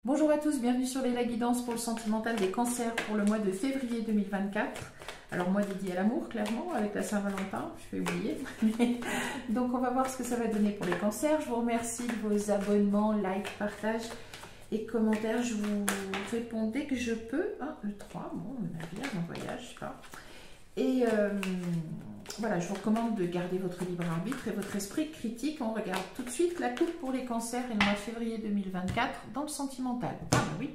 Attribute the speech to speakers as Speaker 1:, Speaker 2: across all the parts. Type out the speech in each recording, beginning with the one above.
Speaker 1: Bonjour à tous, bienvenue sur la guidance pour le sentimental des cancers pour le mois de février 2024. Alors mois dédié à l'amour, clairement, avec la Saint-Valentin, je vais oublier. Donc on va voir ce que ça va donner pour les cancers. Je vous remercie de vos abonnements, likes, partages et commentaires. Je vous réponds dès que je peux. Ah, le 3, bon, le navire, mon voyage, je sais pas. Et voilà, je vous recommande de garder votre libre arbitre et votre esprit critique. On regarde tout de suite la coupe pour les cancers et le mois de février 2024 dans le sentimental. Ah bah oui.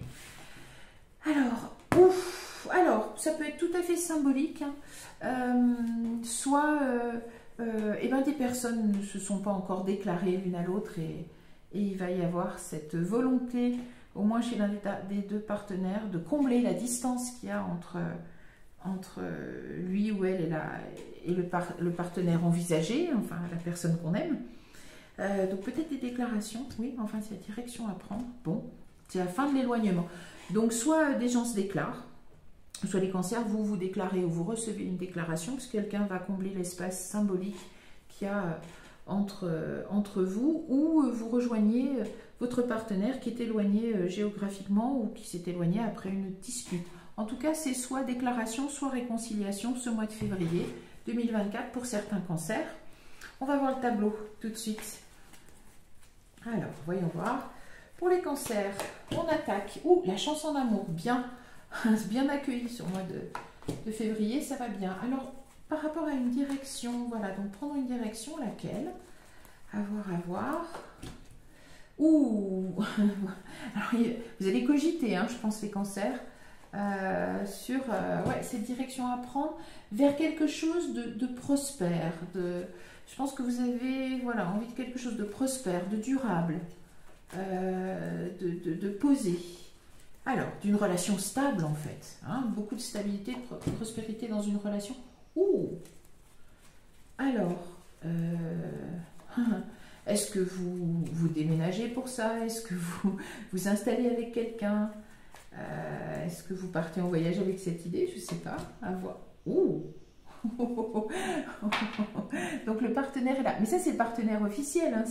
Speaker 1: Alors, ça peut être tout à fait symbolique. Hein. Soit des personnes ne se sont pas encore déclarées l'une à l'autre et il va y avoir cette volonté, au moins chez l'un des deux partenaires, de combler la distance qu'il y a entre lui ou elle et le partenaire envisagé, enfin la personne qu'on aime. Donc peut-être des déclarations, oui, enfin c'est la direction à prendre. Bon, c'est la fin de l'éloignement. Donc soit des gens se déclarent, soit les cancers, vous vous déclarez ou vous recevez une déclaration, parce que quelqu'un va combler l'espace symbolique qu'il y a entre vous, ou vous rejoignez votre partenaire qui est éloigné géographiquement ou qui s'est éloigné après une dispute. En tout cas, c'est soit déclaration, soit réconciliation ce mois de février 2024 pour certains cancers. On va voir le tableau tout de suite. Alors, voyons voir. Pour les cancers, on attaque. Ouh, la chance en amour, bien accueillie sur le mois de février, ça va bien. Alors, par rapport à une direction, voilà, donc prendre une direction, laquelle? À voir. Ouh alors, vous allez cogiter, hein, je pense, les cancers. Sur cette direction à prendre vers quelque chose de prospère. Je pense que vous avez envie de quelque chose de prospère, de durable, de posé. Alors, d'une relation stable en fait. Hein, beaucoup de stabilité, de prospérité dans une relation. Ouh. Alors, est-ce que vous déménagez pour ça? Est-ce que vous vous installez avec quelqu'un? Est-ce que vous partez en voyage avec cette idée? Je ne sais pas. À voir. Oh. Donc le partenaire est là. Mais ça, c'est le partenaire officiel. Hein.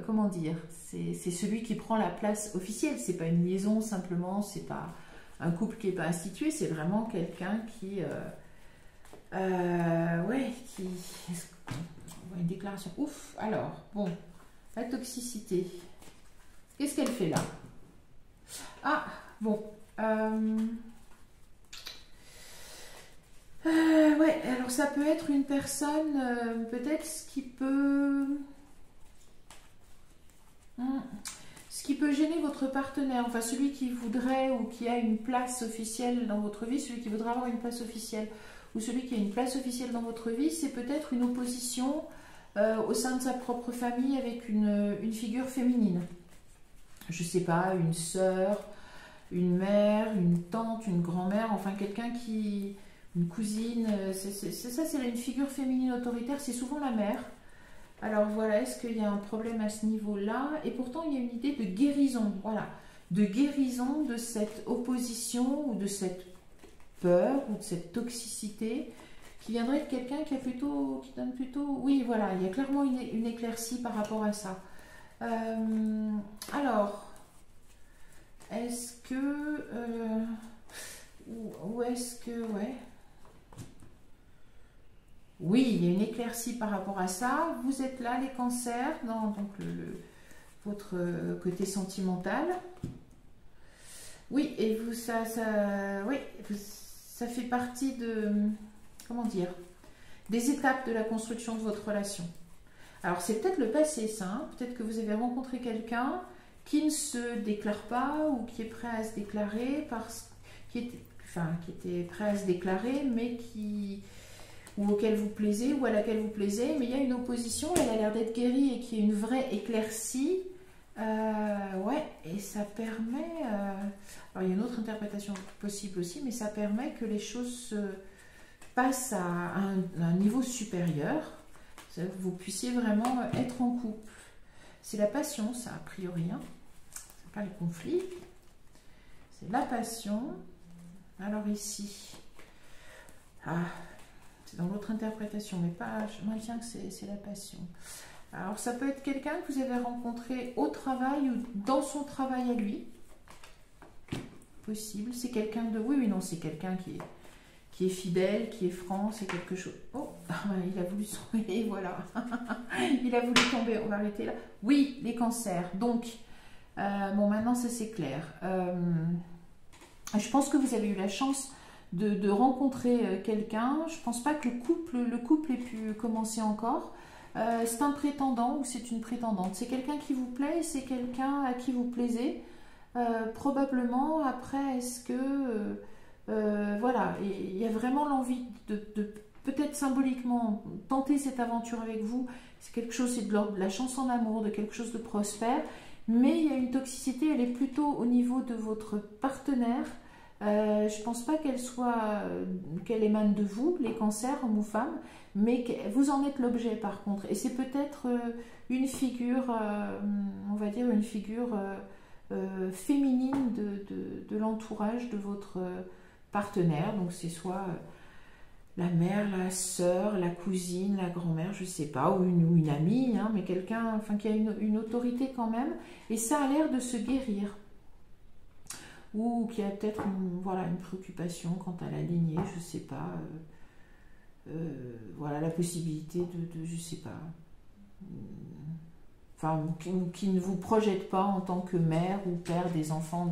Speaker 1: Comment dire? C'est celui qui prend la place officielle. C'est pas une liaison simplement. C'est pas un couple qui n'est pas institué. C'est vraiment quelqu'un qui... Une déclaration. Ouf. Alors, bon. La toxicité. Qu'est-ce qu'elle fait là? Ah, bon. Alors ça peut être une personne, peut-être ce qui peut gêner votre partenaire, enfin celui qui voudrait ou qui a une place officielle dans votre vie, celui qui voudrait avoir une place officielle, ou celui qui a une place officielle dans votre vie, c'est peut-être une opposition au sein de sa propre famille avec une figure féminine. Je sais pas, une sœur, une mère, une tante, une grand-mère, enfin quelqu'un qui... une cousine, c'est une figure féminine autoritaire, c'est souvent la mère. Alors voilà, est-ce qu'il y a un problème à ce niveau-là? Et pourtant, il y a une idée de guérison, voilà, de guérison de cette opposition ou de cette peur ou de cette toxicité qui viendrait de quelqu'un qui donne plutôt... Oui, voilà, il y a clairement une éclaircie par rapport à ça. Alors, est-ce que... ou est-ce que... Ouais. Oui, il y a une éclaircie par rapport à ça. Vous êtes là, les cancers, dans donc votre côté sentimental. Oui, et vous, ça fait partie de... Comment dire? Des étapes de la construction de votre relation. Alors, c'est peut-être le passé, ça. Hein. Peut-être que vous avez rencontré quelqu'un qui ne se déclare pas ou qui est prêt à se déclarer, qui était prêt à se déclarer, mais ou auquel vous plaisez, ou à laquelle vous plaisez, mais il y a une opposition, elle a l'air d'être guérie et qui est une vraie éclaircie. Et ça permet... alors, il y a une autre interprétation possible aussi, mais ça permet que les choses passent à un niveau supérieur. Que vous puissiez vraiment être en couple. C'est la passion, ça, a priori. Hein. C'est pas le conflit. C'est la passion. Alors ici, c'est dans l'autre interprétation, mais pas, je maintiens que c'est la passion. Alors, ça peut être quelqu'un que vous avez rencontré au travail ou dans son travail à lui. Possible. C'est quelqu'un de... Oui, oui, non, c'est quelqu'un qui est fidèle, qui est franc, c'est quelque chose... Oh, il a voulu tomber, voilà. Il a voulu tomber, on va arrêter là. Oui, les cancers. Donc, bon, maintenant, ça c'est clair. Je pense que vous avez eu la chance de rencontrer quelqu'un. Je ne pense pas que le couple ait pu commencer encore. C'est un prétendant ou c'est une prétendante. C'est quelqu'un qui vous plaît et c'est quelqu'un à qui vous plaisez. Probablement, après, est-ce que... voilà, il y a vraiment l'envie de peut-être symboliquement tenter cette aventure avec vous. C'est quelque chose, c'est de l'ordre de la chance en amour, de quelque chose de prospère. Mais il y a une toxicité, elle est plutôt au niveau de votre partenaire. Je ne pense pas qu'elle émane de vous, les cancers, hommes ou femmes, mais que vous en êtes l'objet par contre. Et c'est peut-être une figure, on va dire une figure féminine de l'entourage de votre partenaire. Donc c'est soit la mère, la sœur, la cousine, la grand-mère, je ne sais pas, ou une amie, hein, mais quelqu'un enfin, qui a une autorité quand même. Et ça a l'air de se guérir. Ou qui a peut-être voilà, une préoccupation quant à la lignée, je ne sais pas. Voilà, la possibilité de je ne sais pas. Enfin, qui ne vous projette pas en tant que mère ou père des enfants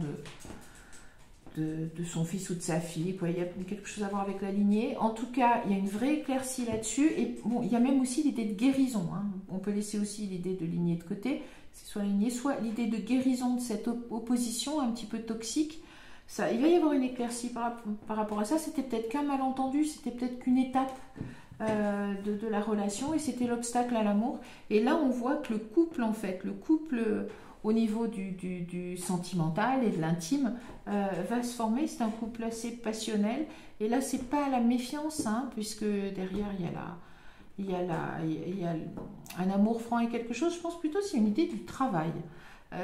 Speaker 1: de son fils ou de sa fille. Quoi. Il y a quelque chose à voir avec la lignée. En tout cas, il y a une vraie éclaircie là-dessus. Et bon, il y a même aussi l'idée de guérison. Hein. On peut laisser aussi l'idée de lignée de côté. C'est soit la lignée, soit l'idée de guérison de cette opposition un petit peu toxique. Ça, il va y avoir une éclaircie par rapport à ça. C'était peut-être qu'un malentendu, c'était peut-être qu'une étape de la relation et c'était l'obstacle à l'amour. Et là, on voit que le couple, en fait, au niveau du sentimental et de l'intime, va se former. C'est un couple assez passionnel. Et là, c'est pas la méfiance, hein, puisque derrière, il y a un amour franc et quelque chose. Je pense plutôt c'est une idée du travail.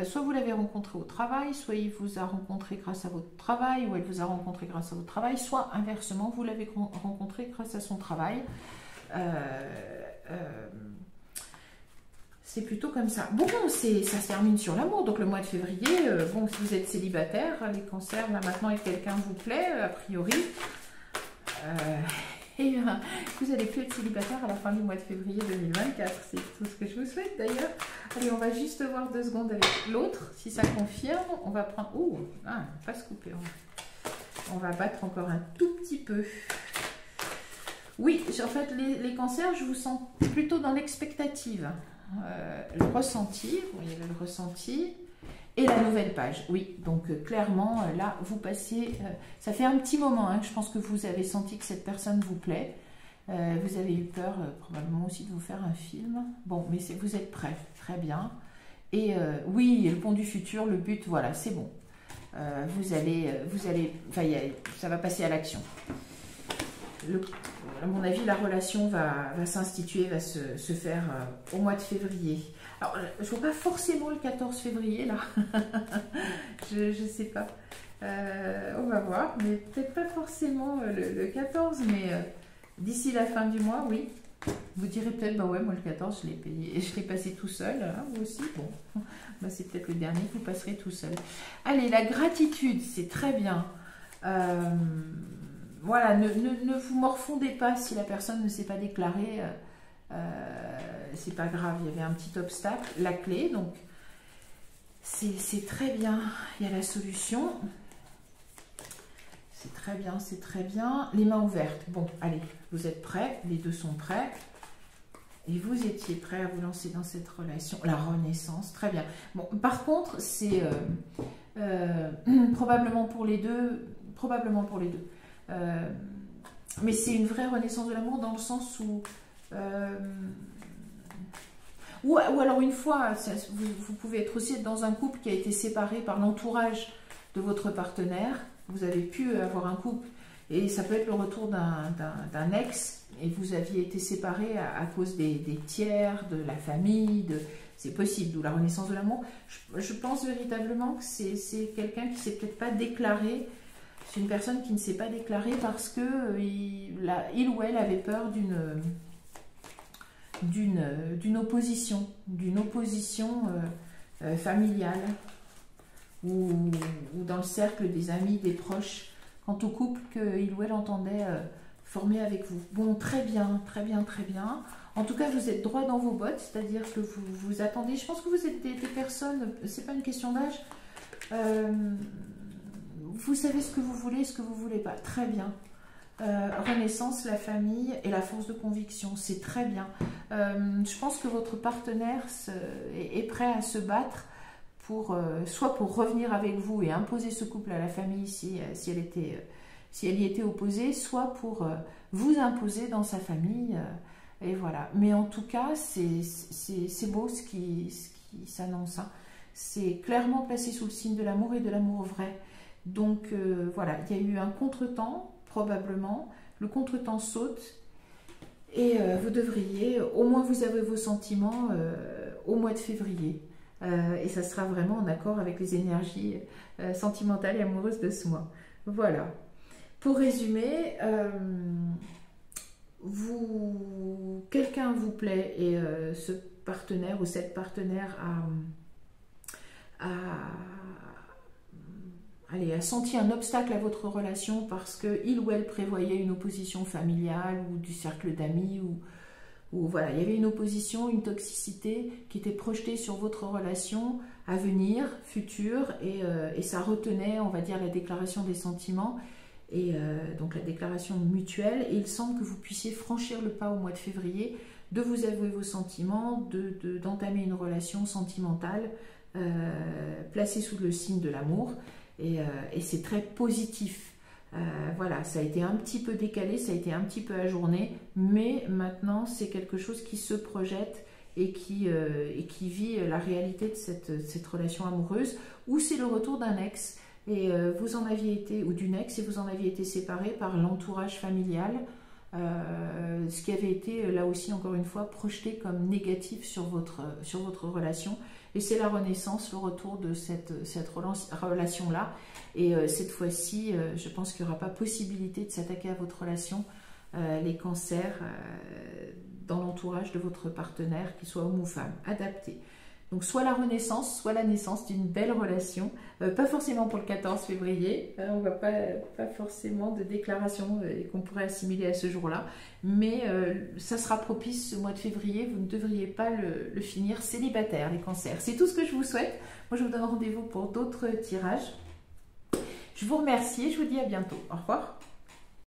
Speaker 1: Soit vous l'avez rencontré au travail, soit il vous a rencontré grâce à votre travail, ou elle vous a rencontré grâce à votre travail, soit inversement, vous l'avez rencontré grâce à son travail. C'est plutôt comme ça. Bon, ça se termine sur l'amour. Donc le mois de février, bon, si vous êtes célibataire, les cancers, là maintenant, et quelqu'un vous plaît, a priori, et vous allez plus être célibataire à la fin du mois de février 2024. C'est tout ce que je vous souhaite d'ailleurs. Allez, on va juste voir 2 secondes avec l'autre. Si ça confirme, on va prendre... Oh, pas se couper. On va battre encore un tout petit peu. Oui, en fait, les cancers, je vous sens plutôt dans l'expectative. Le ressenti, vous voyez le ressenti. Et la nouvelle page, oui, donc clairement, là, vous passez, ça fait un petit moment hein, que je pense que vous avez senti que cette personne vous plaît. Vous avez eu peur probablement aussi de vous faire un film. Bon, mais vous êtes prêts, très bien. Et oui, le pont du futur, le but, voilà, c'est bon. Vous allez, enfin, ça va passer à l'action. À mon avis, la relation va s'instituer, va se faire au mois de février. Alors, je ne vois pas forcément le 14 février, là. je ne sais pas. On va voir, mais peut-être pas forcément le 14, mais d'ici la fin du mois, oui. Vous direz peut-être, bah ouais, moi le 14, je l'ai payé, je l'ai passé tout seul, hein, vous aussi. Bon, bah, c'est peut-être le dernier que vous passerez tout seul. Allez, la gratitude, c'est très bien. Voilà, ne vous morfondez pas si la personne ne s'est pas déclarée. C'est pas grave, il y avait un petit obstacle. La clé, donc, c'est très bien. Il y a la solution. C'est très bien, c'est très bien. Les mains ouvertes. Bon, allez, vous êtes prêts. Les deux sont prêts. Et vous étiez prêts à vous lancer dans cette relation. La renaissance, très bien. Bon, par contre, c'est probablement pour les deux. Probablement pour les deux. Mais c'est une vraie renaissance de l'amour dans le sens où... ou alors une fois, vous pouvez être aussi dans un couple qui a été séparé par l'entourage de votre partenaire. Vous avez pu avoir un couple et ça peut être le retour d'un ex et vous aviez été séparés à cause des tiers, de la famille, c'est possible, d'où la renaissance de l'amour. Je pense véritablement que c'est quelqu'un qui ne s'est peut-être pas déclaré. C'est une personne qui ne s'est pas déclarée parce que il ou elle avait peur d'une opposition familiale ou dans le cercle des amis, des proches, quant au couple qu'il ou elle entendait former avec vous. Bon, très bien, très bien, très bien. En tout cas, vous êtes droit dans vos bottes, c'est-à-dire que vous attendez. Je pense que vous êtes des personnes, c'est pas une question d'âge. Vous savez ce que vous voulez, ce que vous voulez pas. Très bien. Renaissance, la famille et la force de conviction, c'est très bien. Je pense que votre partenaire est prêt à se battre pour soit pour revenir avec vous et imposer ce couple à la famille si elle y était opposée, soit pour vous imposer dans sa famille. Et voilà. Mais en tout cas, c'est beau ce qui s'annonce. Hein. C'est clairement placé sous le signe de l'amour et de l'amour vrai. Donc voilà, il y a eu un contretemps, probablement. Le contretemps saute. Et vous devriez, au moins vous avez vos sentiments au mois de février. Et ça sera vraiment en accord avec les énergies sentimentales et amoureuses de ce mois. Voilà. Pour résumer, quelqu'un vous plaît et ce partenaire ou cette partenaire a senti un obstacle à votre relation parce qu'il ou elle prévoyait une opposition familiale ou du cercle d'amis ou voilà, il y avait une opposition, une toxicité qui était projetée sur votre relation à venir, future, et ça retenait, on va dire, la déclaration des sentiments et donc la déclaration mutuelle. Et il semble que vous puissiez franchir le pas au mois de février, de vous avouer vos sentiments, d'entamer une relation sentimentale placée sous le signe de l'amour. Et c'est très positif. Voilà, ça a été un petit peu décalé, ça a été un petit peu ajourné, mais maintenant c'est quelque chose qui se projette et qui vit la réalité de cette relation amoureuse, ou c'est le retour d'un ex et vous en aviez été, ou d'une ex, et vous en aviez été séparés par l'entourage familial, ce qui avait été là aussi encore une fois projeté comme négatif sur votre relation. Et c'est la renaissance, le retour de cette relation-là. Et cette fois-ci, je pense qu'il n'y aura pas possibilité de s'attaquer à votre relation, les cancers dans l'entourage de votre partenaire, qu'il soit homme ou femme, adapté. Donc soit la renaissance, soit la naissance d'une belle relation. Pas forcément pour le 14 février, on ne voit pas forcément de déclaration qu'on pourrait assimiler à ce jour-là. Mais ça sera propice ce mois de février, vous ne devriez pas le finir célibataire, les cancers. C'est tout ce que je vous souhaite. Moi je vous donne rendez-vous pour d'autres tirages. Je vous remercie et je vous dis à bientôt. Au revoir.